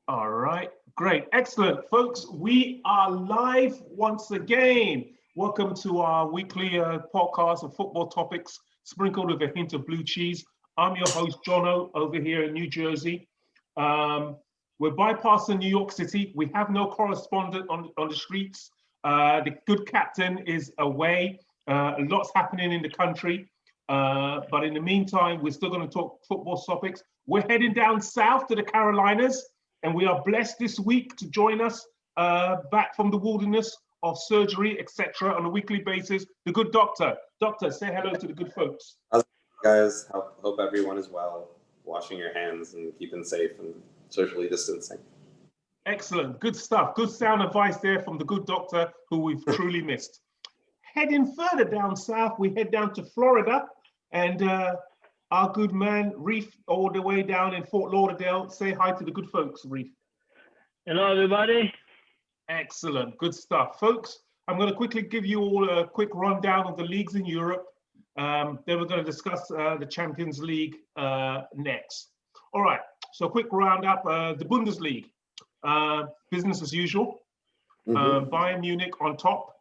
All right, great, excellent. Folks, we are live once again. Welcome to our weekly podcast of football topics, sprinkled with a hint of blue cheese. I'm your host, Jono, over here in New Jersey. We're bypassing New York City. We have no correspondent on the streets. The good captain is away. Lots happening in the country. But in the meantime, we're still going to talk football topics. We're heading down south to the Carolinas. And we are blessed this week to join us back from the wilderness of surgery, etc., on a weekly basis. The good doctor. Doctor, say hello to the good folks. How's it going, guys? Hope everyone is well, washing your hands and keeping safe and socially distancing. Excellent. Good stuff. Good sound advice there from the good doctor who we've truly missed. Heading further down south, we head down to Florida and our good man, Reef, all the way down in Fort Lauderdale. Say hi to the good folks, Reef. Hello, everybody. Excellent. Good stuff. Folks, I'm going to quickly give you all a quick rundown of the leagues in Europe. Then we're going to discuss the Champions League next. All right. So quick roundup. The Bundesliga. Business as usual. Bayern Munich on top.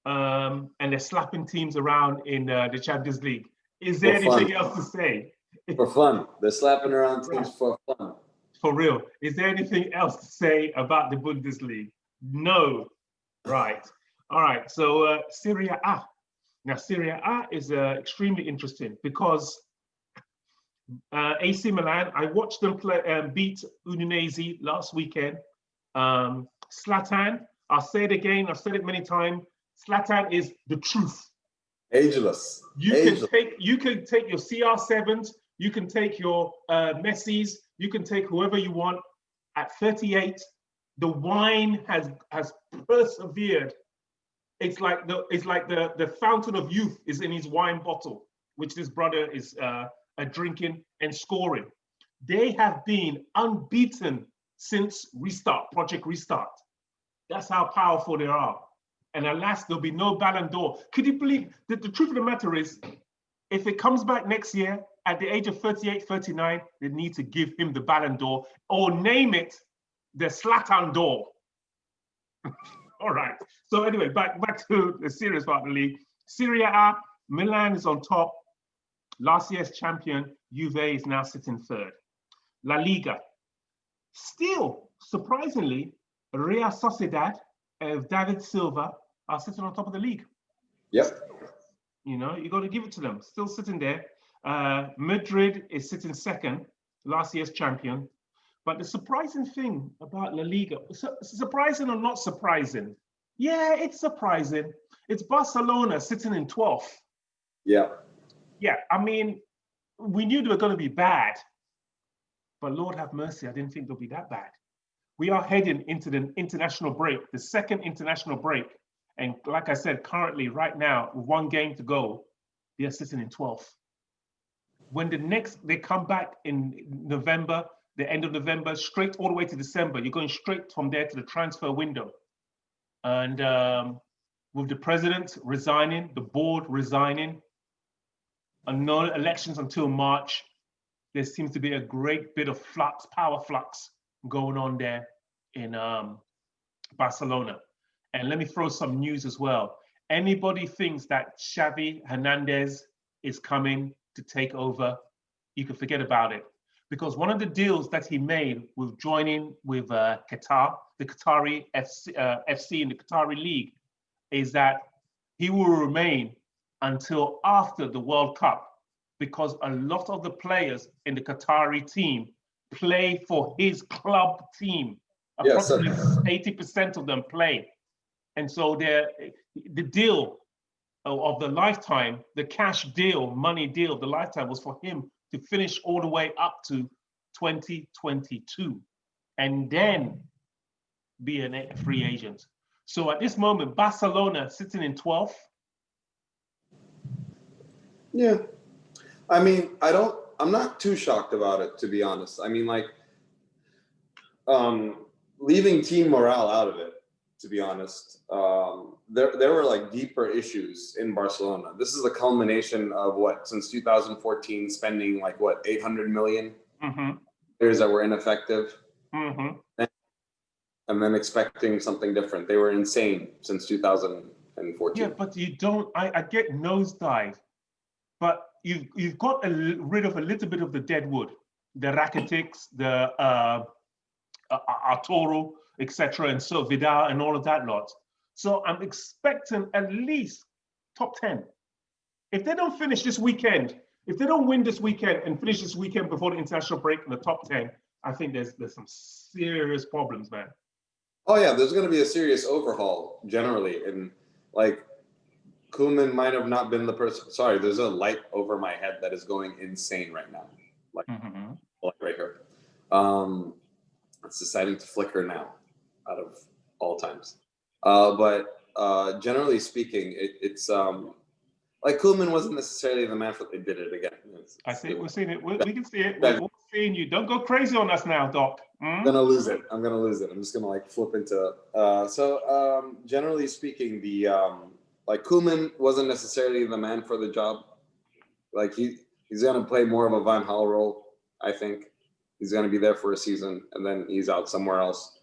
And they're slapping teams around in the Champions League. Is there anything else to say? For fun. They're slapping around teams for fun. For real. Is there anything else to say about the Bundesliga? No. Right. All right. So Serie A. Now, Serie A is extremely interesting because AC Milan, I watched them play beat Udinese last weekend. Zlatan, I'll say it again. I've said it many times. Zlatan is the truth. Ageless. You can take your CR7s, you can take your Messis, you can take whoever you want. At 38, the wine has persevered. It's like the fountain of youth is in his wine bottle, which this brother is drinking and scoring. They have been unbeaten since Project Restart. That's how powerful they are. And alas, there'll be no Ballon d'Or. Could you believe that the truth of the matter is, if it comes back next year, at the age of 38, 39, they need to give him the Ballon d'Or or name it the Zlatan d'Or. All right. So anyway, back to the serious part of the league. Serie A, Milan is on top. Last year's champion, Juve, is now sitting third. La Liga. Still, surprisingly, Real Sociedad of David Silva are sitting on top of the league. Yep. You know, you got to give it to them. Still sitting there. Madrid is sitting second, last year's champion. But the surprising thing about La Liga, surprising or not surprising? Yeah, it's surprising. It's Barcelona sitting in 12th. Yeah. Yeah, I mean, we knew they were going to be bad. But Lord have mercy, I didn't think they'll be that bad. We are heading into the international break, the second international break. And like I said, currently, right now, with one game to go, they're sitting in 12th. When they come back in November, the end of November, straight all the way to December, you're going straight from there to the transfer window. And with the president resigning, the board resigning, and no elections until March, there seems to be a great bit of flux, power flux going on there in Barcelona. And let me throw some news as well. Anybody thinks that Xavi Hernandez is coming to take over, you can forget about it. Because one of the deals that he made with joining with Qatar, the Qatari FC in the Qatari League, is that he will remain until after the World Cup, because a lot of the players in the Qatari team play for his club team. Approximately 80% of them play. And so the deal of the lifetime, the cash deal, money deal of the lifetime was for him to finish all the way up to 2022 and then be a free agent. So at this moment, Barcelona sitting in 12th. Yeah. I mean, I'm not too shocked about it, to be honest. I mean, like, leaving team morale out of it, to be honest, there were like deeper issues in Barcelona. This is a culmination of what, since 2014, spending like what, 800 million players that were ineffective. Mm-hmm. and then expecting something different. They were insane since 2014. Yeah, but you don't. I get nosedive, but you've got rid of a little bit of the dead wood, the Rakitics, the Arturo, etc., and so Vidal and all of that lot. So I'm expecting at least top 10. If they don't finish this weekend, if they don't win this weekend and finish this weekend before the international break in the top 10, I think there's some serious problems, man. Oh yeah, there's going to be a serious overhaul generally, and like Koeman might have not been the person. Sorry, there's a light over my head that is going insane right now, like right here. It's deciding to flicker now, out of all times. But generally speaking, it's like Koeman wasn't necessarily the man for. They did it again. I see. We're seeing it. We can see it. We're all seeing you. Don't go crazy on us now, Doc. I'm gonna lose it. I'm just gonna like flip into. So generally speaking, the like Koeman wasn't necessarily the man for the job. Like he's gonna play more of a Van Gaal role. I think he's gonna be there for a season and then he's out somewhere else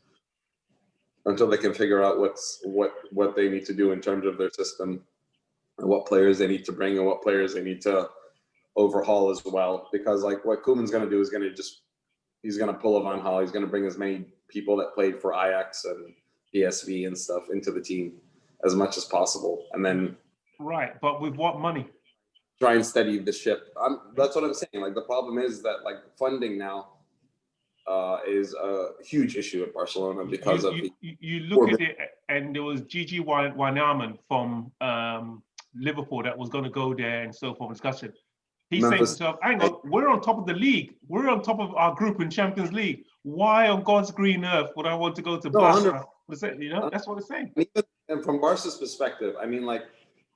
until they can figure out what they need to do in terms of their system and what players they need to bring and what players they need to overhaul as well. Because like what Koeman's gonna do is he's gonna pull a Van Gaal. He's gonna bring as many people that played for Ajax and PSV and stuff into the team as much as possible, and then right. But with what money? Try and steady the ship. That's what I'm saying. Like the problem is that like funding now is a huge issue at Barcelona because you look at it, and there was Gigi Wijnaldum from Liverpool that was going to go there and so forth. Discussion. He's saying to himself, "Hang on, we're on top of the league. We're on top of our group in Champions League. Why on God's green earth would I want to go to Barca?" You know, that's what it's saying. And from Barca's perspective, I mean, like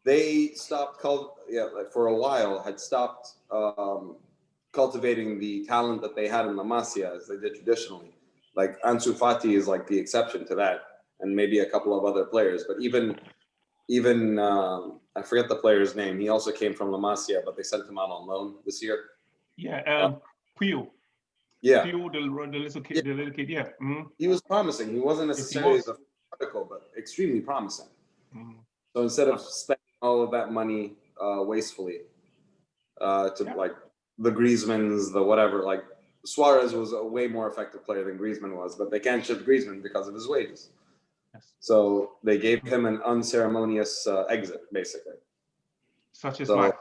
they stopped, like for a while, had stopped cultivating the talent that they had in La Masia as they did traditionally. Like Ansu Fati is like the exception to that, and maybe a couple of other players. But even I forget the player's name. He also came from La Masia, but they sent him out on loan this year. Yeah, Puyol. Yeah, Puyol, the little kid. Yeah, he was promising. He wasn't necessarily the article, but extremely promising. So instead of spending all of that money wastefully like the Griezmanns, the whatever, like Suarez was a way more effective player than Griezmann was, but they can't ship Griezmann because of his wages. Yes. So they gave him an unceremonious exit, basically. Such is life.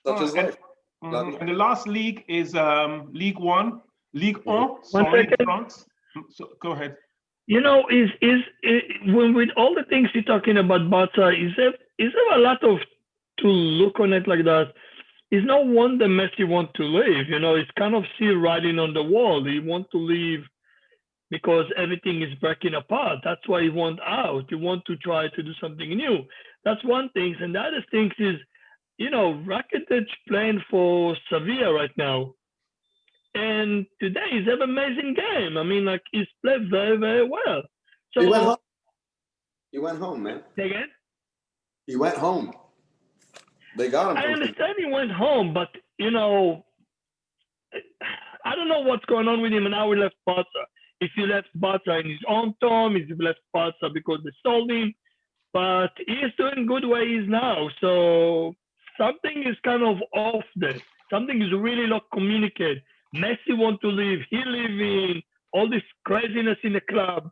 Such is life. And the last league is Ligue 1, Ligue 1, sorry, in France. So go ahead. You know, when with all the things you're talking about Barca, is there a lot of to look on it like that? It's no wonder Messi wants to leave. You know, it's kind of still writing on the wall. He wants to leave because everything is breaking apart. That's why he wants out. He wants to try to do something new. That's one thing. And the other thing is, you know, Rakitic playing for Sevilla right now. And today he's an amazing game. I mean, like he's played very, very well. So he went home, man. Say again? He went home. They got him. I understand he went home, but you know, I don't know what's going on with him and how he left Barca. If he left Barca in his own time, if he left Barca because they sold him, but he is doing good where he is now. So something is kind of off there. Something is really not communicated. Messi want to leave, he leaving, all this craziness in the club.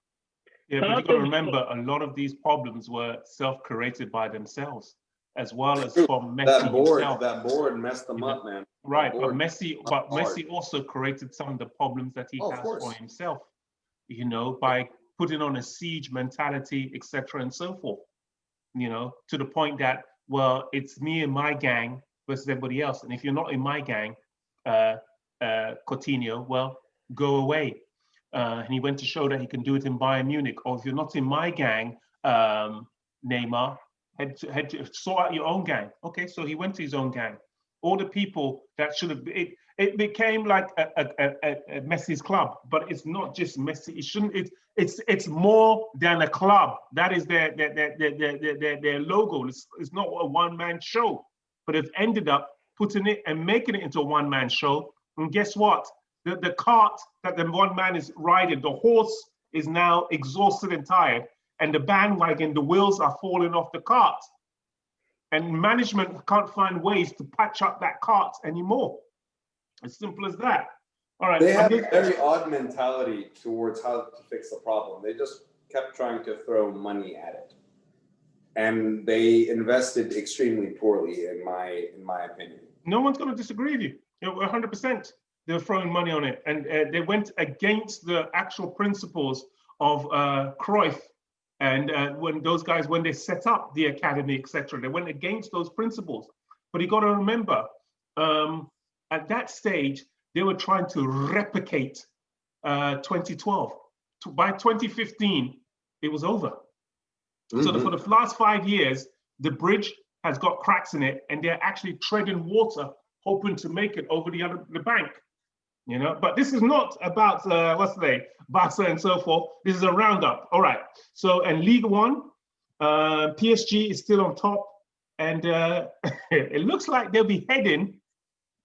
Yeah, but you've got to remember, a lot of these problems were self-created by themselves, as well as from Messi himself. That board messed them up, man. Right, but Messi also created some of the problems that he has for himself, you know, by putting on a siege mentality, etc., and so forth, you know, to the point that, well, it's me and my gang versus everybody else. And if you're not in my gang, Coutinho, well, go away. And he went to show that he can do it in Bayern Munich. Or if you're not in my gang, Neymar, head to sort out your own gang. Okay, so he went to his own gang. All the people that should have it became like a Messi's club, but it's not just Messi. It shouldn't. It's more than a club. That is their logo. It's not a one-man show, but they've ended up putting it and making it into a one-man show. And guess what? The cart that the one man is riding, the horse is now exhausted and tired, and the bandwagon, the wheels are falling off the cart. And management can't find ways to patch up that cart anymore. As simple as that. All right. They have a very odd mentality towards how to fix the problem. They just kept trying to throw money at it. And they invested extremely poorly, in my opinion. No one's going to disagree with you. 100%. They were throwing money on it, and they went against the actual principles of Cruyff. And when those guys, when they set up the academy, etc., they went against those principles. But you got to remember, at that stage, they were trying to replicate 2012. By 2015, it was over. Mm-hmm. So for the last 5 years, the bridge has got cracks in it, and they're actually treading water, hoping to make it over the bank. You know, but this is not about Barca and so forth. This is a roundup. All right. So, and League One, PSG is still on top, and it looks like they'll be heading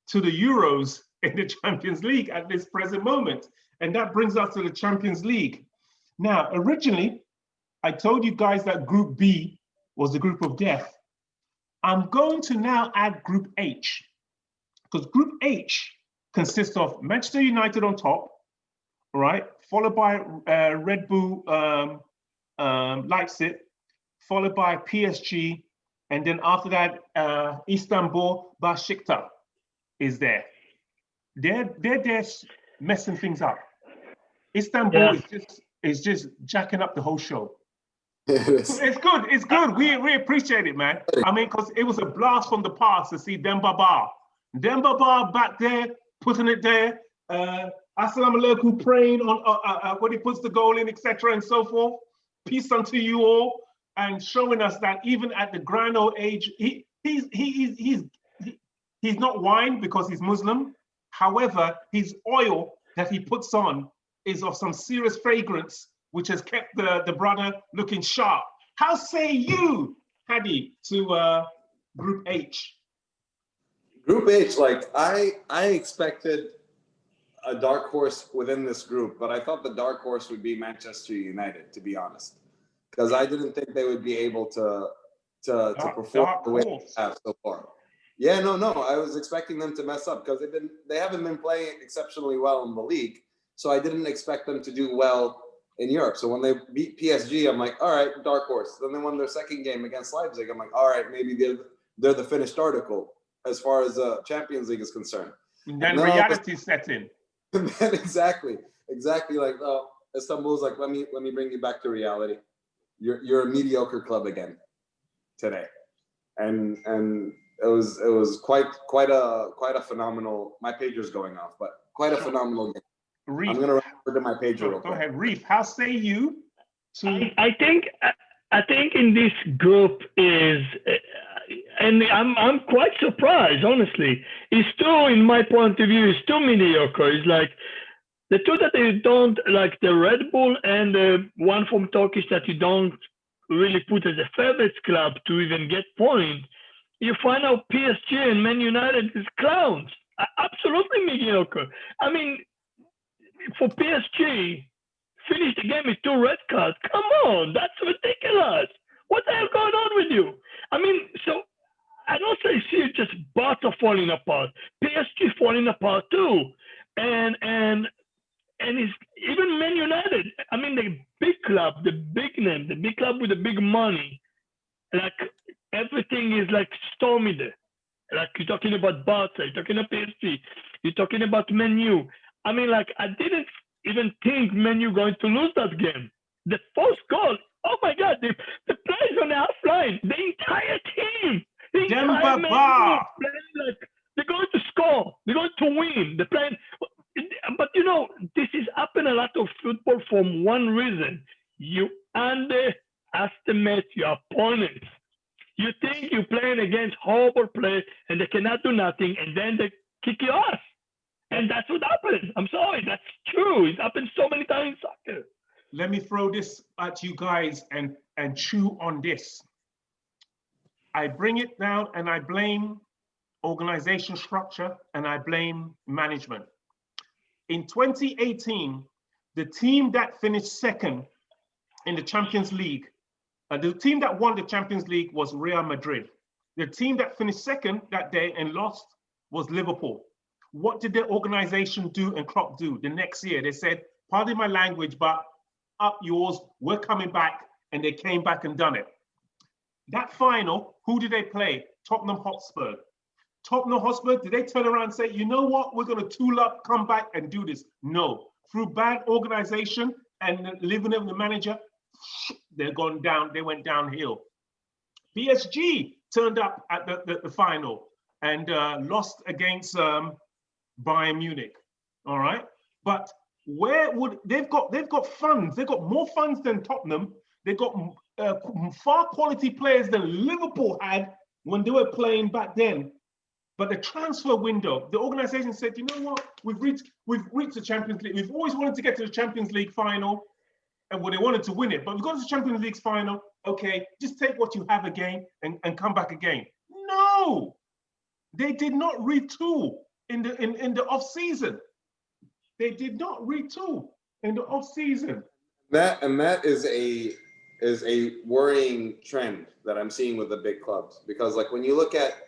to the Euros in the Champions League at this present moment. And that brings us to the Champions League. Now, originally, I told you guys that Group B was the group of death. I'm going to now add Group H, because Group H consists of Manchester United on top, all right, followed by Red Bull Leipzig, followed by PSG, and then after that, Istanbul Besiktas is there. They're messing things up. Istanbul is just jacking up the whole show. It's good. It's good. We appreciate it, man. I mean, because it was a blast from the past to see Demba Ba. Demba Ba back there, putting it there. Assalamu alaikum, praying on when he puts the goal in, etc. and so forth. Peace unto you all, and showing us that even at the grand old age, he's not wine because he's Muslim. However, his oil that he puts on is of some serious fragrance, which has kept the brother looking sharp. How say you, Hadi, to Group H? Group H, like I expected a dark horse within this group, but I thought the dark horse would be Manchester United, to be honest, because I didn't think they would be able to perform the way they have so far. Yeah, no, I was expecting them to mess up because they haven't been playing exceptionally well in the league, so I didn't expect them to do well in Europe. So when they beat PSG, I'm like, all right, dark horse. Then they won their second game against Leipzig. I'm like, all right, maybe they're the finished article as far as Champions League is concerned. And then reality set in. Exactly. Like, oh, Istanbul's like, let me bring you back to reality. You're a mediocre club again today, and it was quite a phenomenal. My pager's going off, but quite a phenomenal game. Reef. I'm gonna refer to my pager. Go ahead, Reef. How say you? I think in this group is, and I'm quite surprised, honestly. It's still, in my point of view, it's still mediocre. It's like the two that you don't like, the Red Bull and the one from Turkish that you don't really put as a favorite club to even get points. You find out PSG and Man United is clowns. Absolutely mediocre. I mean, for PSG, finish the game with 2 red cards. Come on, that's ridiculous. What the hell going on with you? I mean, so I don't see just Barca falling apart. PSG falling apart too, and it's even Man United. I mean, the big club, the big name, the big club with the big money. Like everything is like stormy there. Like you're talking about Barca, you're talking about PSG, you're talking about Man U. I mean, like, I didn't even think Man U going to lose that game. The first goal, oh my God, the players on the half line, the entire team, Demba Ba. They're going to score, they're going to win. They're playing, but you know, this is happening a lot of football for one reason. You underestimate your opponents. You think you're playing against horrible players and they cannot do nothing, and then they kick your ass. And that's what happened. I'm sorry, that's true. It happened so many times in soccer. Let me throw this at you guys and chew on this. I bring it down and I blame organization structure and I blame management. In 2018, the team that finished second in the Champions League, the team that won the Champions League was Real Madrid. The team that finished second that day and lost was Liverpool. What did their organization do and Klopp do the next year? They said, pardon my language, but up yours, we're coming back. And they came back and done it. That final, who did they play? Tottenham Hotspur. Tottenham Hotspur, did they turn around and say, you know what, we're going to tool up, come back and do this? No. Through bad organization and living in the manager, they're gone down, they went downhill. PSG turned up at the final and lost against Bayern Munich. All right. But where would they've got funds, they've got more funds than Tottenham. They've got far quality players than Liverpool had when they were playing back then. But the transfer window, the organization said, you know what, we've reached the Champions League. We've always wanted to get to the Champions League final, and they wanted to win it. But we've got to the Champions League final. Okay, just take what you have again and come back again. No, they did not retool in the off season. They did not retool in the off season. That is a worrying trend that I'm seeing with the big clubs, because like when you look at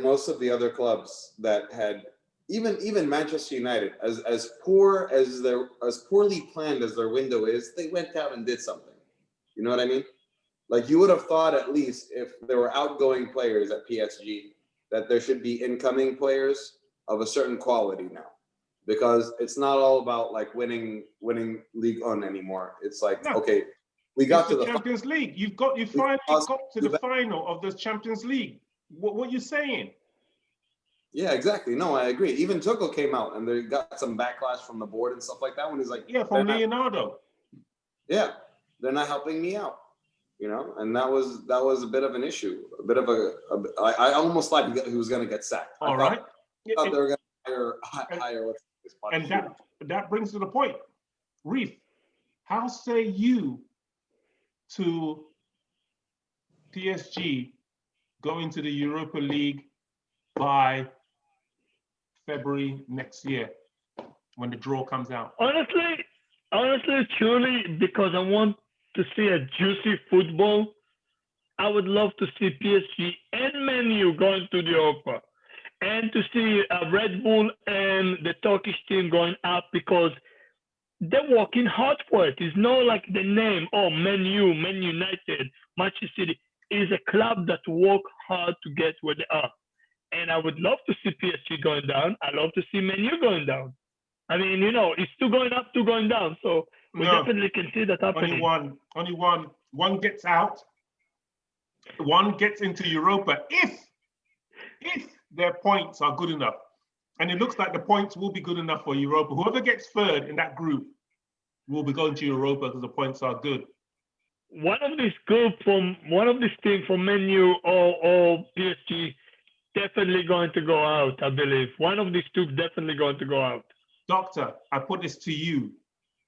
most of the other clubs that had even Manchester United, as poorly planned as their window is, they went out and did something. You know what I mean? Like you would have thought, at least if there were outgoing players at PSG, that there should be incoming players of a certain quality now, because it's not all about like winning League One anymore. It's like, no, okay, we got to the Champions League. You finally got to the final of the Champions League. What are you saying? Yeah, exactly. No, I agree. Even Tuchel came out and they got some backlash from the board and stuff like that when he's like, yeah, from Leonardo. Yeah, they're not helping me out, you know, and that was a bit of an issue, a bit of I almost thought he was going to get sacked. All right. I thought they were going to hire what's this part. And that brings to the point, Reef, how say you to PSG going to the Europa League by February next year when the draw comes out? Honestly, truly, because I want to see a juicy football, I would love to see PSG and Man U going to the Europa, and to see Red Bull and the Turkish team going up, because they're working hard for it. It's not like the name, Man U, Man United, Manchester City is a club that work hard to get where they are. And I would love to see PSG going down. I love to see Man U going down. I mean, you know, it's two going up, two going down. So we definitely can see that happening. Only one gets out. One gets into Europa if their points are good enough. And it looks like the points will be good enough for Europa. Whoever gets third in that group will be going to Europa because the points are good. One of these teams from Man U or PSG definitely going to go out, I believe. One of these two definitely going to go out. Doctor, I put this to you.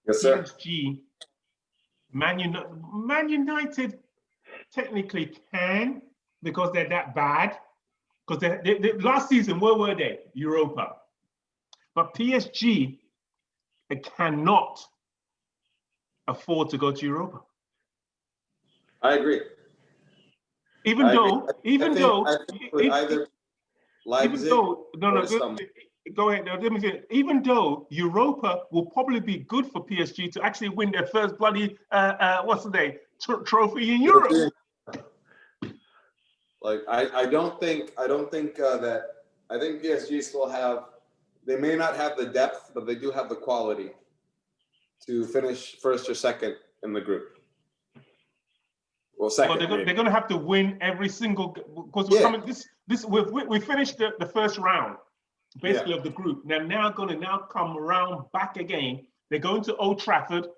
Yes, sir. PSG, Man United technically can, because they're that bad. Because they last season, where were they? Europa. But PSG, they cannot afford to go to Europa. I agree. Even though, go ahead. Now, let me say, even though Europa will probably be good for PSG to actually win their first bloody trophy in Europe. Like I think PSG still they may not have the depth, but they do have the quality to finish first or second in the group. Well, second. Well, they're going to have to win every single, because we're coming. We finished the first round, basically, of the group. They're now going to come around back again. They're going to Old Trafford.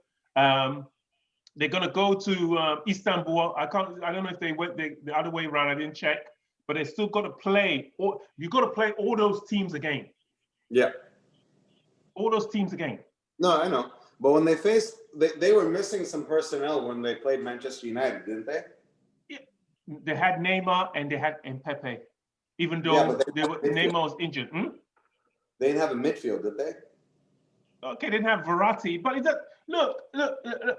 They're going to go to Istanbul. I don't know if they went the other way around. I didn't check, but they still got to play. You got to play all those teams again. Yeah. All those teams again. No, I know. But when they were missing some personnel when they played Manchester United, didn't they? Yeah. They had Neymar and they had Mbappe, even though Neymar was injured. They didn't have a midfield, did they? Okay, they didn't have Verratti, but look,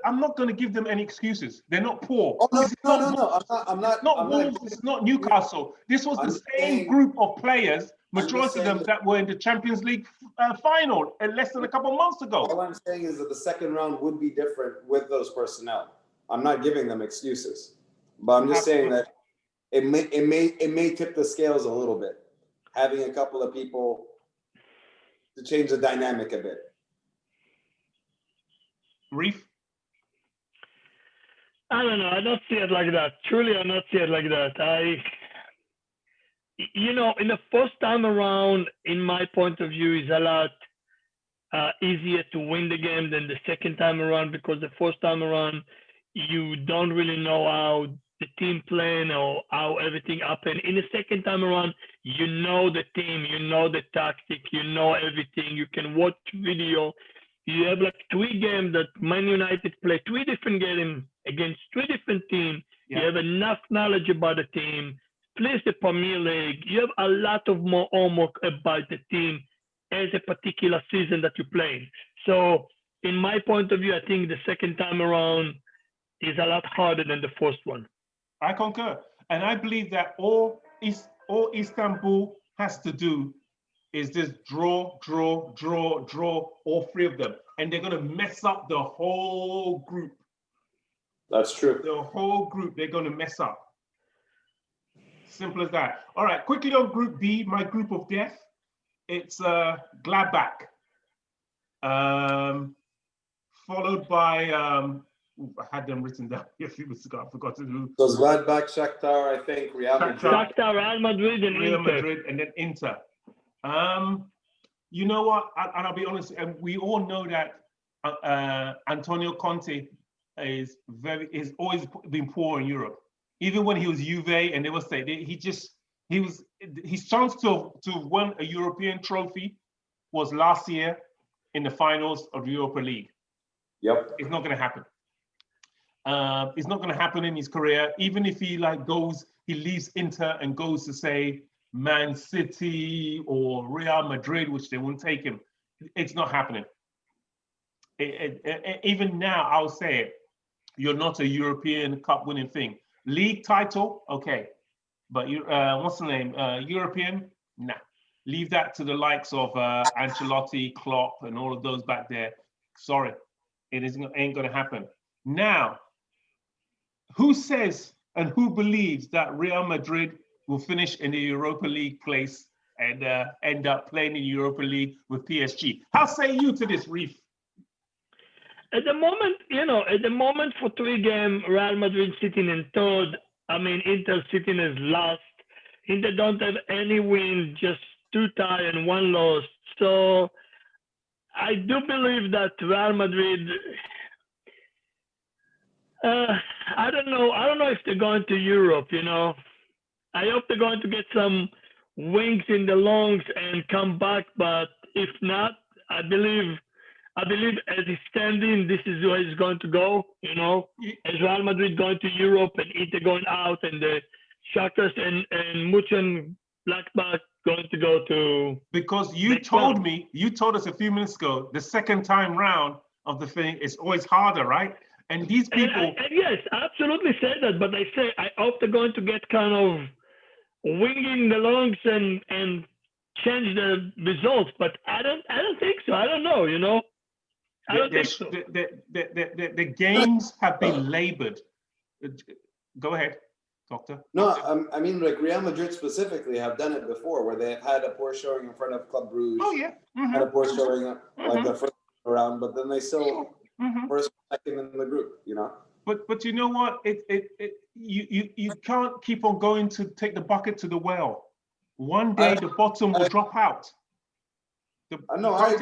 I'm not going to give them any excuses. They're not poor. Oh no, This is no, not no, no. Wolves. I'm not. It's not I'm Wolves. not. It's not Newcastle. This was I'm the just same saying- group of players, I'm just majority of them saying- that were in the Champions League final less than a couple of months ago. All I'm saying is that the second round would be different with those personnel. I'm not giving them excuses, but I'm just saying that it may tip the scales a little bit, having a couple of people to change the dynamic a bit. Reef? I don't know. I don't see it like that. Truly, I not see it like that. In the first time around, in my point of view, is a lot easier to win the game than the second time around, because the first time around, you don't really know how the team playing or how everything happened. In the second time around, you know the team, you know the tactic, you know everything. You can watch video. You have like 3 games that Man United play 3 different games against 3 different teams. Yeah. You have enough knowledge about the team. Plays the Premier League. You have a lot of more homework about the team as a particular season that you play. So, in my point of view, I think the second time around is a lot harder than the first one. I concur. And I believe that all Istanbul has to do is just draw, all 3 of them. And they're going to mess up the whole group. That's true. The whole group, they're going to mess up. Simple as that. All right, quickly on Group B, my group of death. It's Gladbach. Followed by, I had them written down a few minutes ago. I forgot to do. So Gladbach, Shakhtar, I think, Real Madrid. Shakhtar, Real Madrid, and Real Inter. Madrid, and then Inter. You know what? And I'll be honest. And we all know that Antonio Conte is always been poor in Europe. Even when he was Juve, and they were saying his chance to win a European trophy was last year in the finals of the Europa League. Yep. It's not going to happen. It's not going to happen in his career. Even if he leaves Inter and goes to say Man City or Real Madrid, which they won't take him. It's not happening. Even now, I'll say it. You're not a European Cup winning thing. League title, okay. But what's the name? European? Nah. Leave that to the likes of Ancelotti, Klopp, and all of those back there. Sorry, it ain't going to happen. Now, who says and who believes that Real Madrid will finish in the Europa League place and end up playing in Europa League with PSG? How say you to this, Reef? At the moment for 3 games, Real Madrid sitting in third. I mean, Inter sitting as last. Inter don't have any win, just 2 tie and 1 loss. So I do believe that Real Madrid. I don't know. I don't know if they're going to Europe. I hope they're going to get some wings in the lungs and come back. But if not, I believe as he's standing, this is where he's going to go. As Real Madrid going to Europe and Inter going out, and the Shakhtar and Mönchengladbach going to go to. Because you told us a few minutes ago, the second time round of the thing is always harder, right? And these people. Yes, I absolutely said that. But I hope they're going to get kind of winging the lungs and change the results. But I don't think so. I don't know. I don't think so. The games have been labored. Go ahead, Doctor. No, I mean, like Real Madrid specifically have done it before, where they've had a poor showing in front of Club Brugge. Oh yeah. Had a poor showing like the first round, but then they still first, second in the group. But you know what? You can't keep on going to take the bucket to the well. One day the bottom will drop out. I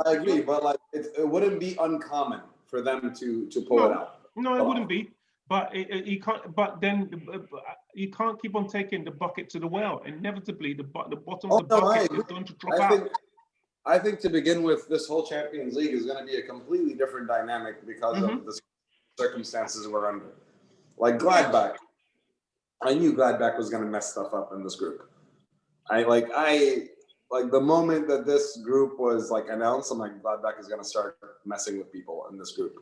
agree, but like it wouldn't be uncommon for them to pull it out. No, it wouldn't be. But you can't. But then you can't keep on taking the bucket to the well. Inevitably, the bottom of the bucket is going to drop out. I think to begin with, this whole Champions League is going to be a completely different dynamic because of the circumstances we're under. Like Gladbach, I knew Gladbach was going to mess stuff up in this group. like the moment that this group was like announced, I'm like, Gladbach is gonna start messing with people in this group.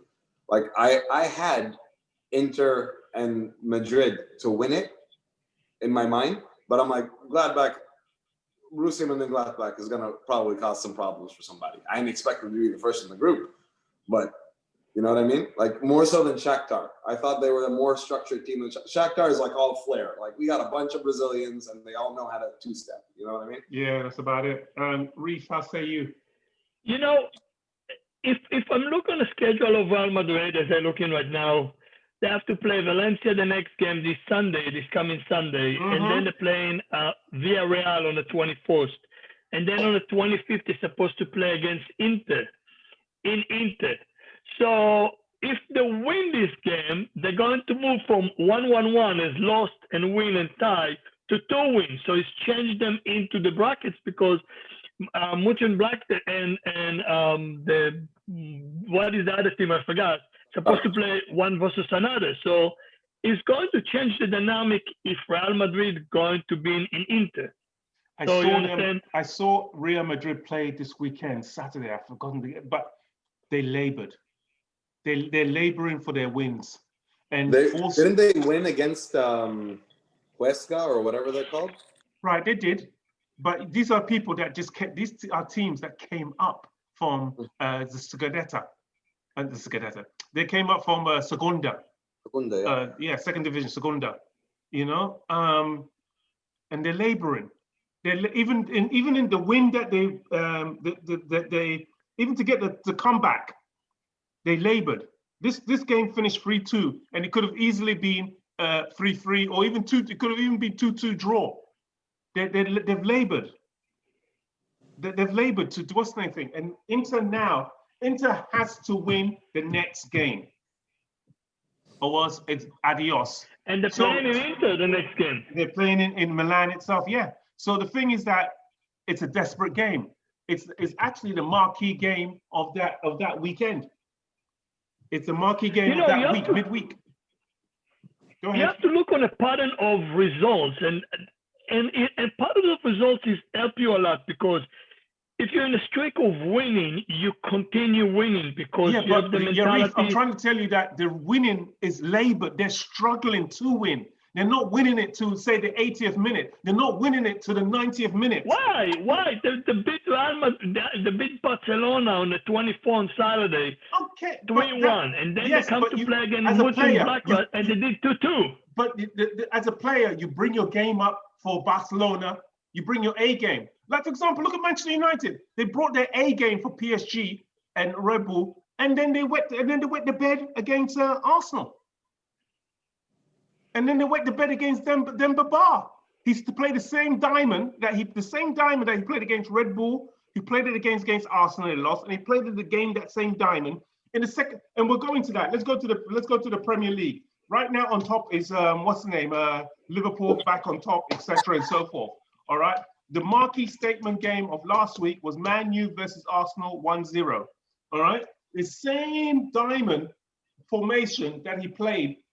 Like I had Inter and Madrid to win it in my mind, but I'm like, Gladbach, Borussia Mönchengladbach is gonna probably cause some problems for somebody. I didn't expect them to be the first in the group, but you know what I mean? Like more so than Shakhtar. I thought they were a more structured team than Shakhtar is like all flair. Like we got a bunch of Brazilians and they all know how to two-step. You know what I mean? Yeah, that's about it. Reef, how say you? You know, if I'm looking at the schedule of Real Madrid as I'm looking right now, they have to play Valencia the next game this coming Sunday, and then they're playing Villarreal on the 21st, and then on the 25th they're supposed to play against Inter in Inter. So if they win this game, they're going to move from 1-1-1 as lost and win and tie to 2 wins. So it's changed them into the brackets because Mönchengladbach and what is the other team? I forgot. Supposed to play one versus another. So it's going to change the dynamic if Real Madrid going to be in Inter. I saw Real Madrid play this weekend, Saturday. I've forgotten, but they labored. They're laboring for their wins. And didn't they win against Huesca or whatever they're called? Right, they did. But these are people that just kept. These are teams that came up from the Scudetto. They came up from Segunda. Segunda, yeah. Second division, Segunda. You know, and they're laboring. They're even in the win that they even to get the comeback. They labored. This game finished 3-2, and it could have easily been 3-3 or even 2. It could have even been 2-2 draw. They've labored. They've labored to what's the thing. And Inter has to win the next game, or else it's adios. And they're playing in Inter the next game. They're playing in Milan itself, yeah. So the thing is that it's a desperate game. It's actually the marquee game of that weekend. It's a marquee game of that week, midweek. Go ahead. You have to look on a pattern of results, and part of the results is help you a lot, because if you're in a streak of winning, you continue winning because you have the mentality. I'm trying to tell you that the winning is labored. They're struggling to win. They're not winning it to, say, the 80th minute. They're not winning it to the 90th minute. Why? The beat Real Madrid, the beat Barcelona on the 24th on Saturday. Okay. 3-1. And then they come to play against Mönchengladbach and they did 2-2. But as a player, you bring your game up for Barcelona. You bring your A game. Like, for example, look at Manchester United. They brought their A game for PSG and Red Bull, and then they wet the bed against Arsenal. And then they wet the bed against Demba Ba. He's to play the same diamond that he played against Red Bull. He played it against Arsenal and lost, and he played it again that same diamond in the second. And we're going to that. Let's go to the Premier League. Right now on top is what's the name? Liverpool back on top, etc. and so forth. All right. The marquee statement game of last week was Man U versus Arsenal 1-0. All right. The same diamond formation that he played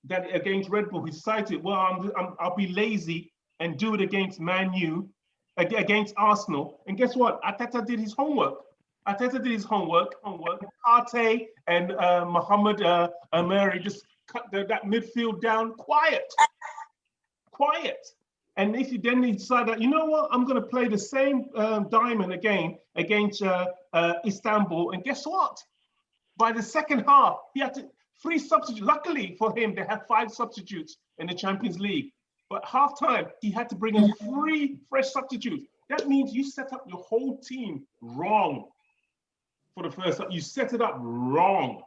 that against Red Bull, he decided, well, I'll be lazy and do it against Man U, against Arsenal. And guess what? Arteta did his homework. Partey and Mohamed Ameri just cut that midfield down quiet. And if you then decide that, you know what, I'm going to play the same diamond again against Istanbul. And guess what? By the second half, he had 3 substitutes. Luckily for him, they had 5 substitutes in the Champions League. But halftime, he had to bring in 3 fresh substitutes. That means you set up your whole team wrong for the first time. You set it up wrong.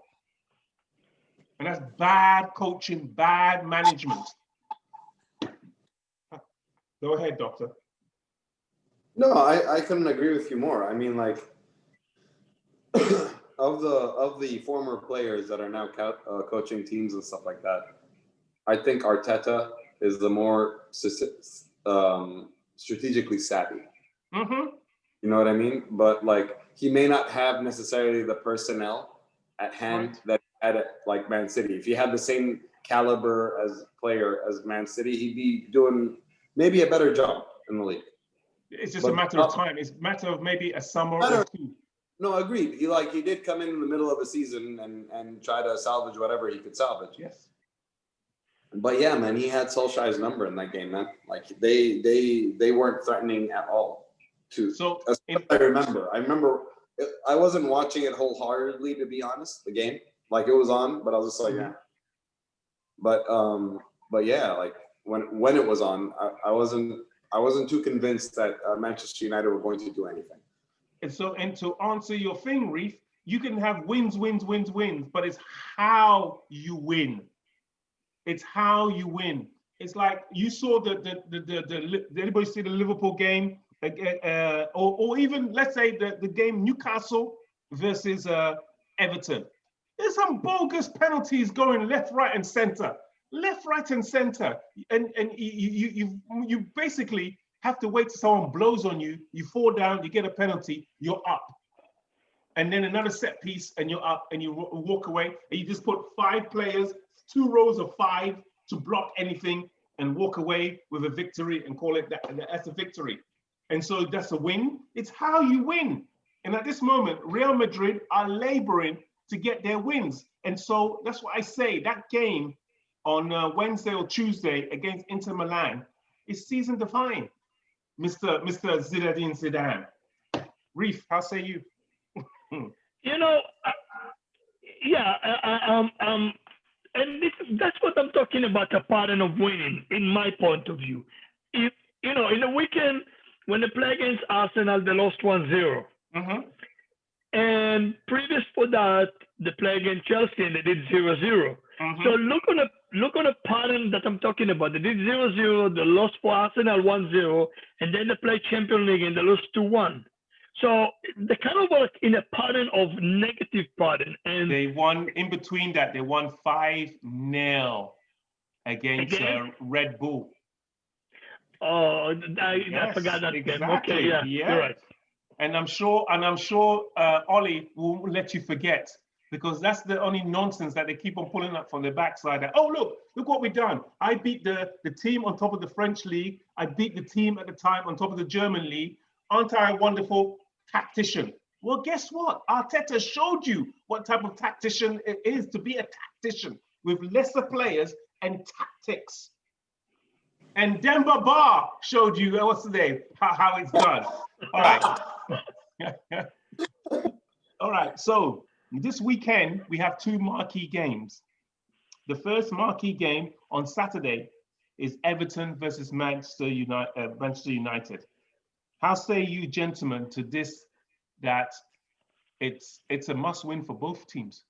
And that's bad coaching, bad management. Go ahead, Doctor. No, I couldn't agree with you more. I mean, like, of the former players that are now coaching teams and stuff like that, I think Arteta is the more strategically savvy. Mm-hmm. You know what I mean? But like, he may not have necessarily the personnel at hand that he had at like Man City. If he had the same caliber as player as Man City, he'd be doing maybe a better job in the league. It's just a But- matter of time. It's a matter of maybe a summer or Matter- two. No, agreed. He did come in the middle of a season and try to salvage whatever he could salvage. Yes. But yeah, man, he had Solskjaer's number in that game, man. Like they weren't threatening at all. So As far as I remember I wasn't watching it wholeheartedly, to be honest. The game, like it was on, but I was just like, yeah. But yeah, like when it was on, I wasn't too convinced that Manchester United were going to do anything. And so, and to answer your thing, Reef, you can have wins, but it's how you win. It's how you win. It's like you saw did anybody see the Liverpool game? Or even let's say the game Newcastle versus Everton. There's some bogus penalties going left, right, and center. Left, right, and center. And you basically have to wait till someone blows on you, you fall down, you get a penalty, you're up. And then another set piece and you're up and you walk away and you just put 5 players, 2 rows of 5 to block anything and walk away with a victory and call it that's a victory. And so that's a win. It's how you win. And at this moment, Real Madrid are laboring to get their wins. And so that's what I say, that game on Wednesday or Tuesday against Inter Milan is season defining. Mr. Zinedine Zidane. Reef, how say you? You know, and that's what I'm talking about, a pattern of winning, in my point of view. If, you know, in the weekend, when they play against Arsenal, they lost 1-0. Mm-hmm. And previous for that, they play against Chelsea and they did 0-0. Mm-hmm. So look on a pattern that I'm talking about. They did 0-0, they lost for Arsenal 1-0, and then they played Champions League and they lost 2-1. So they kind of work in a pattern of negative pattern. And they won in between that. They won 5-0 against Red Bull. Oh, I forgot that exactly. game. Okay, yeah, you're right. And I'm sure Ollie will let you forget, because that's the only nonsense that they keep on pulling up from their backside. That, oh, look what we've done. I beat the team on top of the French league. I beat the team at the time on top of the German league. Aren't I a wonderful tactician? Well, guess what? Arteta showed you what type of tactician it is to be a tactician with lesser players and tactics. And Demba Ba showed you, what's the name, how it's done. All right. All right, so this weekend, we have 2 marquee games. The first marquee game on Saturday is Everton versus Manchester United. How say you, gentlemen, to this, that it's a must-win for both teams?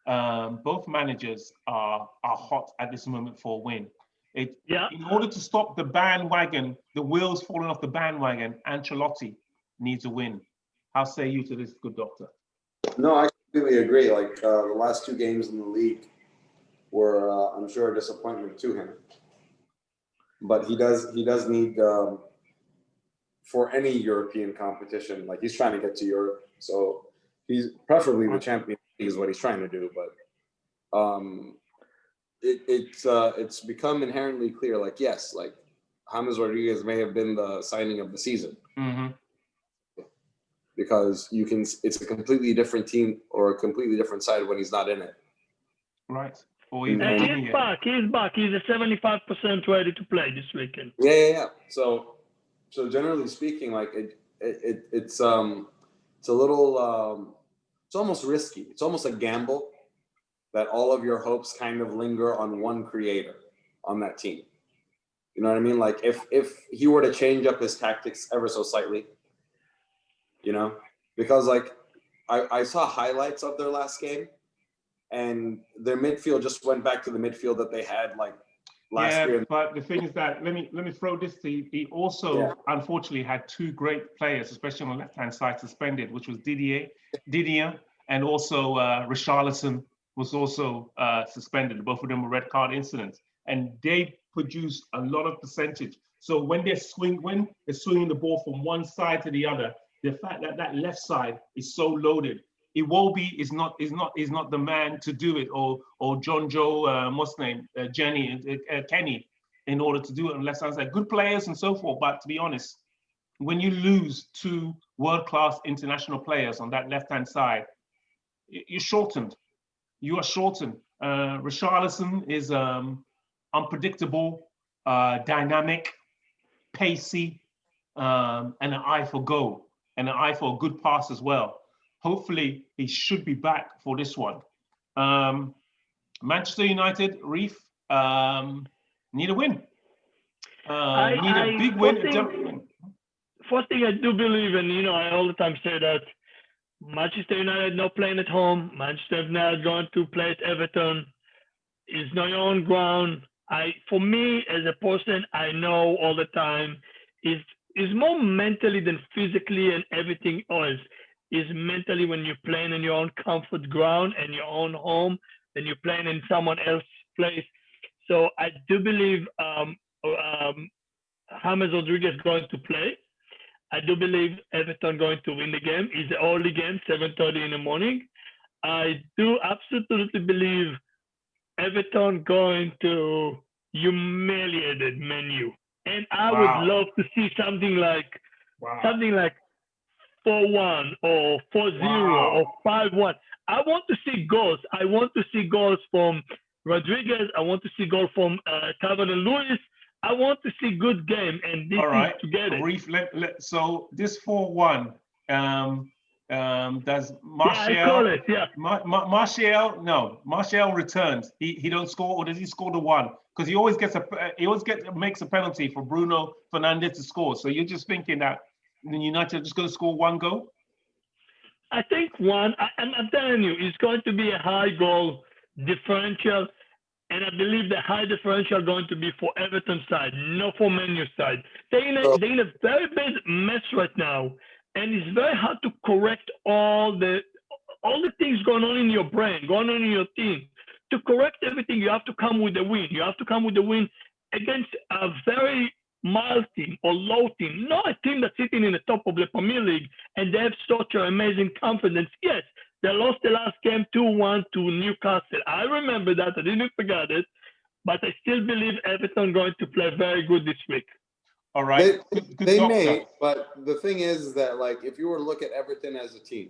Both managers are hot at this moment for a win. In order to stop the bandwagon, the wheels falling off the bandwagon, Ancelotti needs a win. How say you to this, good doctor? No, I completely agree. Like the last 2 games in the league were, I'm sure, a disappointment to him. But he does need, for any European competition, like he's trying to get to Europe. So he's preferably the Champions League is what he's trying to do. But it's become inherently clear. Like, yes, like James Rodriguez may have been the signing of the season. Mm-hmm. Because it's a completely different team or a completely different side when he's not in it. Right. He's back. He's a 75% ready to play this weekend. Yeah. So generally speaking, like it's a little, it's almost risky. It's almost a gamble that all of your hopes kind of linger on one creator on that team. You know what I mean? Like if he were to change up his tactics ever so slightly, you know, because like I saw highlights of their last game and their midfield just went back to the midfield that they had like last year. But the thing is that let me throw this to you. He also unfortunately had 2 great players, especially on the left-hand side, suspended, which was Didier, and also Richarlison was also suspended. Both of them were red card incidents, and they produced a lot of percentage. So when they're swinging the ball from one side to the other, the fact that that left side is so loaded, Iwobi is not the man to do it, or John Joe, what's his name, Kenny, in order to do it on the left hand side. Good players and so forth, but to be honest, when you lose two world-class international players on that left-hand side, you're shortened. You are shortened. Richarlison is unpredictable, dynamic, pacey, and an eye for goal, and an eye for a good pass as well. Hopefully, he should be back for this one. Manchester United, Reef, need a win. Need a big win. First thing I do believe, and I all the time say that Manchester United not playing at home. Manchester United going to play at Everton. Is not your own ground. For me as a person, I know all the time is more mentally than physically and everything else. Is mentally when you're playing in your own comfort ground and your own home, than you're playing in someone else's place. So I do believe James Rodriguez going to play. I do believe Everton going to win the game. It's an early game, 7:30 in the morning. I do absolutely believe Everton going to humiliate Man U. And I would love to see something like 4-1 or 4-0 or 5-1. I want to see goals. I want to see goals from Rodriguez. I want to see goals from Calvert-Lewin. I want to see good game, and this is to get it. Reef, so this 4-1, does Martial? Yeah, I call it. Yeah. Martial returns. He don't score, or does he score the one? Because he always makes a penalty for Bruno Fernandes to score. So you're just thinking that United are just going to score one goal? I think one. I'm telling you, it's going to be a high goal differential. And I believe the high differential going to be for Everton side, not for Man U side. They're in a very big mess right now, and it's very hard to correct all the things going on in your brain, going on in your team. To correct everything, you have to come with a win. You have to come with a win against a very mild team or low team, not a team that's sitting in the top of the Premier League and they have such an amazing confidence. Yes. They lost the last game 2-1 to Newcastle. I remember that. I didn't forget it. But I still believe Everton going to play very good this week. All right. They may, but the thing is that, like, if you were to look at Everton as a team,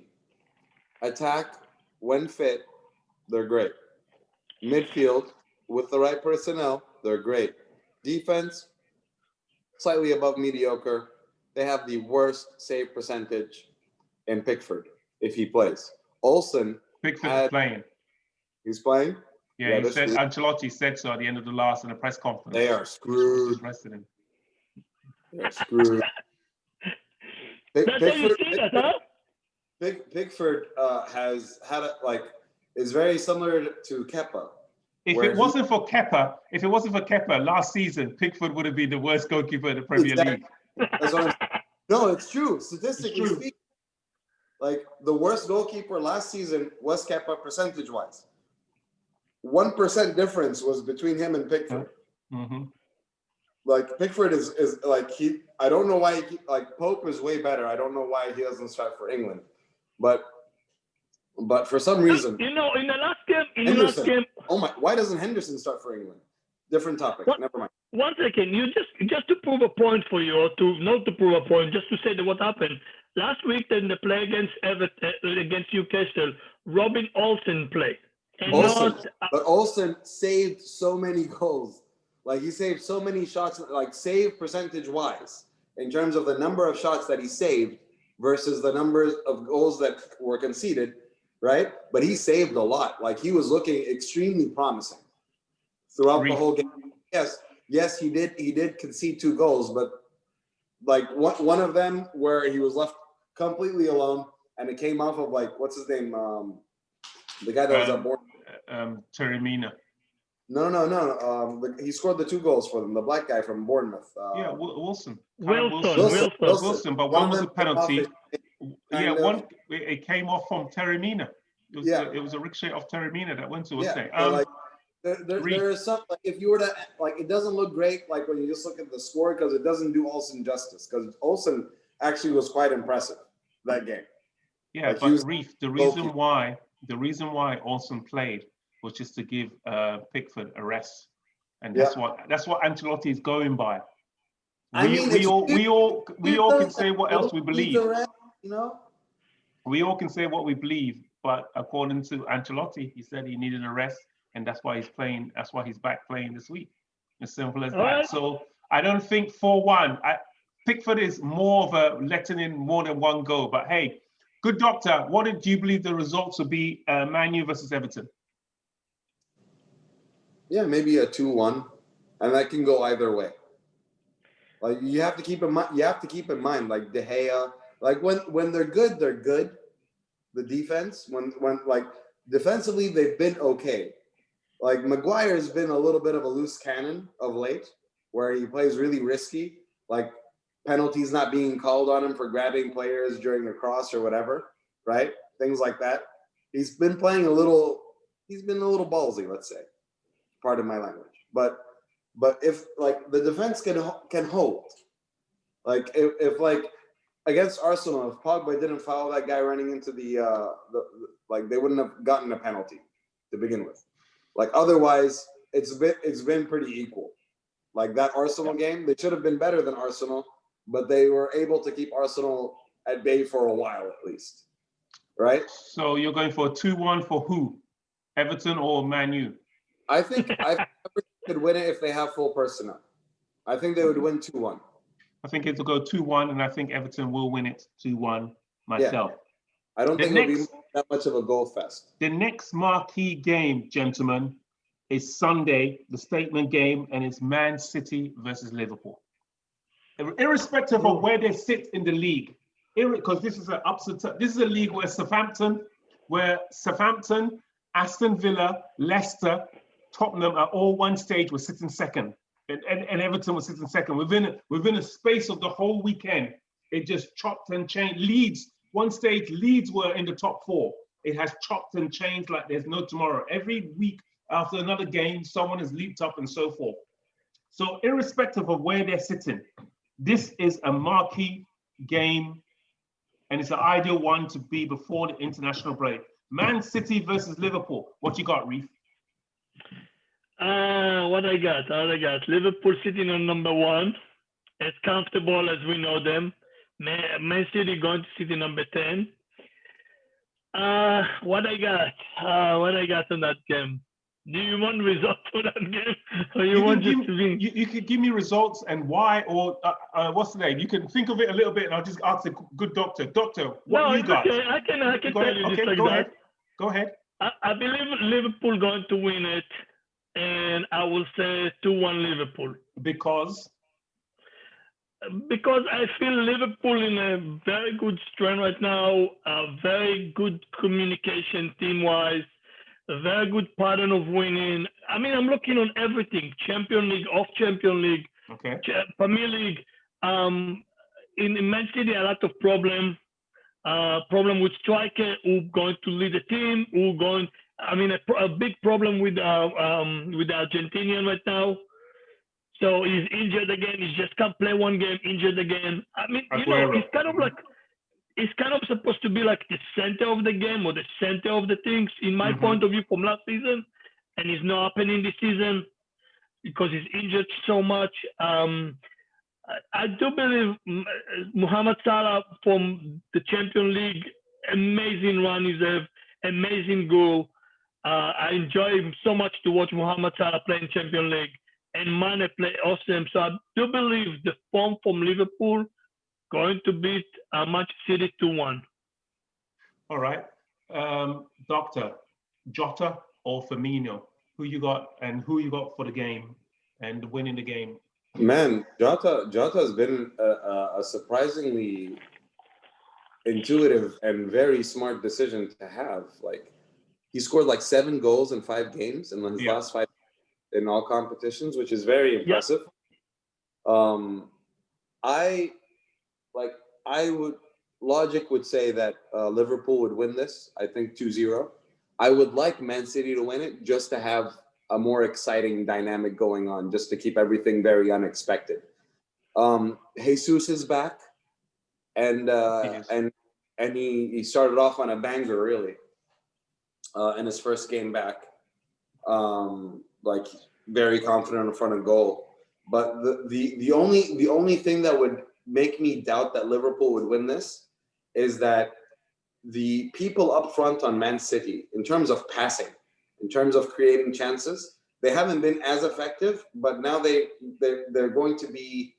attack, when fit, they're great. Midfield, with the right personnel, they're great. Defense, slightly above mediocre. They have the worst save percentage in Pickford if he plays. Olsen. Pickford is playing. He's playing? Yeah, he said, Ancelotti said so at the end of the last in the press conference. They are screwed. They're screwed. Pickford has had is very similar to Kepa. If it wasn't for Kepa last season, Pickford would have been the worst goalkeeper in the Premier League. That's what I'm saying. No, it's true. Statistically speaking. Like, the worst goalkeeper last season was Kepa percentage-wise. 1% difference was between him and Pickford. Mm-hmm. Like, Pickford is like, I don't know why Pope is way better. I don't know why he doesn't start for England. But for some reason. In the last game. Oh my, why doesn't Henderson start for England? Different topic. Never mind. 1 second. You just to prove a point for you, or not to prove a point, just to say that what happened. Last week, in the play against Newcastle, Robin Olsen played. But Olsen saved so many goals. Like, he saved so many shots, like, save percentage-wise, in terms of the number of shots that he saved versus the numbers of goals that were conceded, right? But he saved a lot. Like, he was looking extremely promising throughout the whole game. Yes, he did concede 2 goals, but, like, one of them where he was left completely alone, and it came off of, like, what's his name? The guy that was at Bournemouth. Terry Mina. No. He scored the 2 goals for them. The black guy from Bournemouth. Wilson. Wilson. But one was a penalty. It came off from Terry Mina. It was a ricochet off Terry Mina that went to us. There is some, like, if you were to, like, it doesn't look great, like, when you just look at the score, because it doesn't do Olsen justice, because Olsen actually was quite impressive that game. Yeah, like, but Reef, the reason why Olsen played was just to give Pickford a rest, and that's what Ancelotti is going by. I mean, it's we all can say what else we He's believe. the ref, you know. We all can say what we believe, but according to Ancelotti, he said he needed a rest, and that's why he's playing. That's why he's back playing this week. As simple as that. Alright. So I don't think 4-1. Pickford is more of a letting in more than one goal. But hey, good doctor, what do you believe the results will be? Man U versus Everton. Yeah, maybe a 2-1, and that can go either way. Like you have to keep in mind. You have to keep in mind, like De Gea. Like when they're good, they're good. The defense, when like defensively, they've been okay. Like Maguire has been a little bit of a loose cannon of late, where he plays really risky, like penalties not being called on him for grabbing players during the cross or whatever, right? Things like that. He's been playing a little. He's been a little ballsy, let's say. Pardon my language, but if like the defense can hold, like if like against Arsenal, if Pogba didn't foul that guy running into the like they wouldn't have gotten a penalty to begin with. Like otherwise, it's been pretty equal. Like that Arsenal game, they should have been better than Arsenal, but they were able to keep Arsenal at bay for a while at least, right? So you're going for a 2-1 for who? Everton or Man U? I think Everton could win it if they have full personnel. I think they would win 2-1. I think it'll go 2-1, and I think Everton will win it 2-1 myself. I don't The think it'll be next- that much of a goal fest. The next marquee game, gentlemen, is Sunday, the statement game, and it's Man City versus Liverpool. Irrespective of where they sit in the league, because this is a league where Southampton, Aston Villa, Leicester, Tottenham are all one stage were sitting second, and Everton was sitting second. Within a space of the whole weekend, it just chopped and changed. Leeds were in the top 4. It has chopped and changed like there's no tomorrow. Every week after another game, someone has leaped up and so forth. So irrespective of where they're sitting, this is a marquee game, and it's an ideal one to be before the international break. Man City versus Liverpool. What you got, Reef? What I got? Liverpool sitting on number 1, as comfortable as we know them. Man City going to sit in number 10. What I got on that game? Do you want results for that game, or you want just to win? You could give me results and why, or what's the name? You can think of it a little bit, and I'll just ask the good doctor. Doctor, what do you got? Okay. I can tell you just like that. Go ahead. I believe Liverpool going to win it, and I will say 2-1 Liverpool. Because I feel Liverpool in a very good strength right now, a very good communication team-wise, a very good pattern of winning. I mean, I'm looking on everything: Champions League, off Champions League, okay, Premier League. In Man City, a lot of problem with striker who going to lead the team, a big problem with the Argentinian right now. So he's injured again. He just can't play one game, injured again. I mean, it's kind of supposed to be like the center of the game or the center of the things, in my point of view, from last season, and it's not happening this season because he's injured so much. I do believe Mohamed Salah from the Champions League, amazing run, he's an amazing goal. I enjoy him so much to watch Mohamed Salah play in Champions League, and Mane play awesome. So I do believe the form from Liverpool going to beat Manchester City 2-1. All right. Doctor, Jota or Firmino? Who you got for the game and winning the game? Man, Jota has been a surprisingly intuitive and very smart decision to have. Like, he scored like 7 goals in 5 games in his last 5 in all competitions, which is very impressive. Logic would say that Liverpool would win this. I think 2-0. I would like Man City to win it just to have a more exciting dynamic going on, just to keep everything very unexpected. Jesus is back, and he started off on a banger really in his first game back. Like very confident in front of goal. But the only thing that would make me doubt that Liverpool would win this is that the people up front on Man City, in terms of passing, in terms of creating chances, they haven't been as effective. But now they're going to be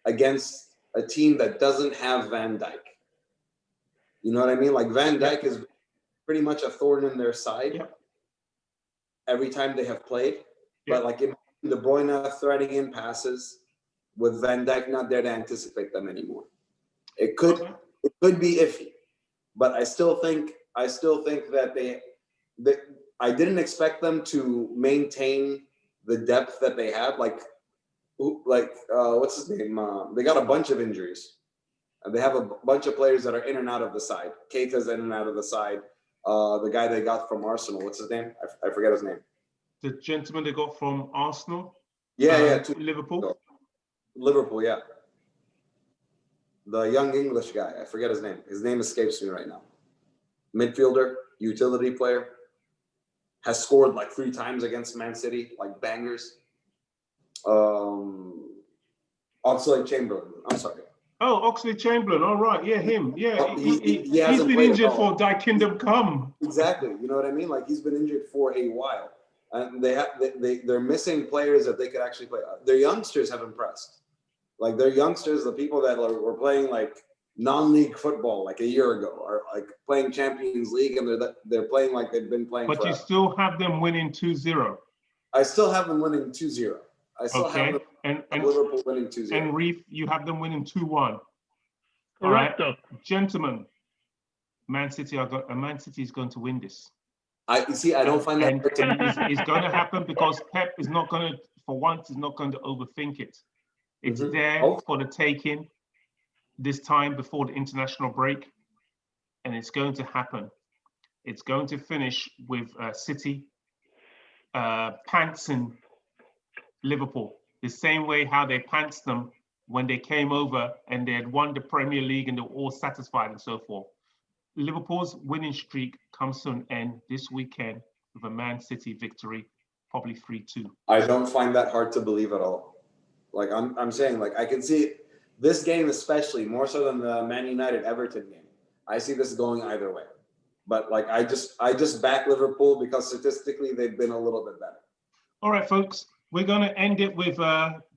against a team that doesn't have Van Dijk. You know what I mean? Like Van Dijk is pretty much a thorn in their side every time they have played. But like in De Bruyne threading in passes with Van Dijk not there to anticipate them anymore. It could be iffy, but I still think that I didn't expect them to maintain the depth that they had. Like what's his name? They got a bunch of injuries. They have a bunch of players that are in and out of the side. Keita's in and out of the side. The guy they got from Arsenal, what's his name? I forget his name. The gentleman they got from Arsenal? To Liverpool? Liverpool, yeah. The young English guy, I forget his name. His name escapes me right now. Midfielder, utility player, has scored like 3 times against Man City, like bangers. Oxlade-Chamberlain, I'm sorry. Oh, Oxlade-Chamberlain. All right. Yeah, him. Yeah, he's hasn't been played injured at all. for Thy Kingdom Come. Exactly. You know what I mean? Like he's been injured for a while. And they're missing players that they could actually play. Their youngsters have impressed. Like their youngsters, the people that were playing like non-league football like a year ago, are like playing Champions League, and they're playing like they've been playing. But forever. you still have them winning 2-0. I still have them winning 2-0. I still have them and Liverpool winning 2-0. And Reef, you have them winning 2-1. All Correct. right, gentlemen. Man City is going to win this. I don't find that. And it's going to happen because Pep is not going to, for once, is not going to overthink it. It's there for the taking this time before the international break, and it's going to happen. It's going to finish with City pantsing Liverpool the same way how they pantsed them when they came over and they had won the Premier League and they were all satisfied and so forth. Liverpool's winning streak comes to an end this weekend with a Man City victory, probably 3-2. I don't find that hard to believe at all. Like I'm saying, like I can see this game especially more so than the Man United Everton game. I see this going either way. But like I just back Liverpool because statistically they've been a little bit better. All right, folks, we're going to end it with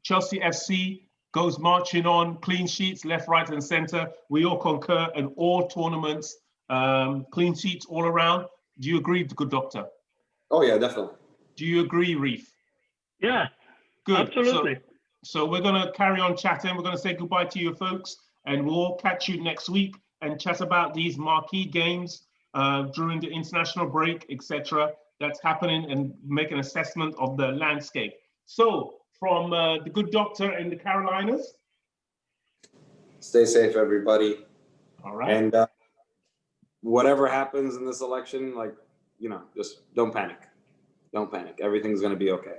Chelsea FC goes marching on, clean sheets left, right, and center. We all concur in all tournaments. Clean sheets all around. Do you agree, good doctor? Oh yeah, definitely. Do you agree, Reef? Yeah, good. Absolutely. So we're going to carry on chatting. We're going to say goodbye to you folks, and we'll catch you next week and chat about these marquee games during the international break, etc. That's happening, and make an assessment of the landscape. So from the good doctor in the Carolinas. Stay safe, everybody. All right. And whatever happens in this election, like, just don't panic. Don't panic. Everything's going to be okay.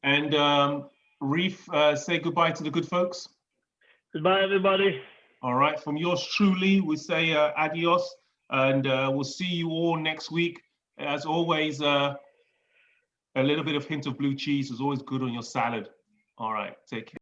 And Reef, say goodbye to the good folks. Goodbye, everybody. All right. From yours truly, we say adios, and we'll see you all next week. As always, a little bit of hint of blue cheese is always good on your salad. All right. Take care.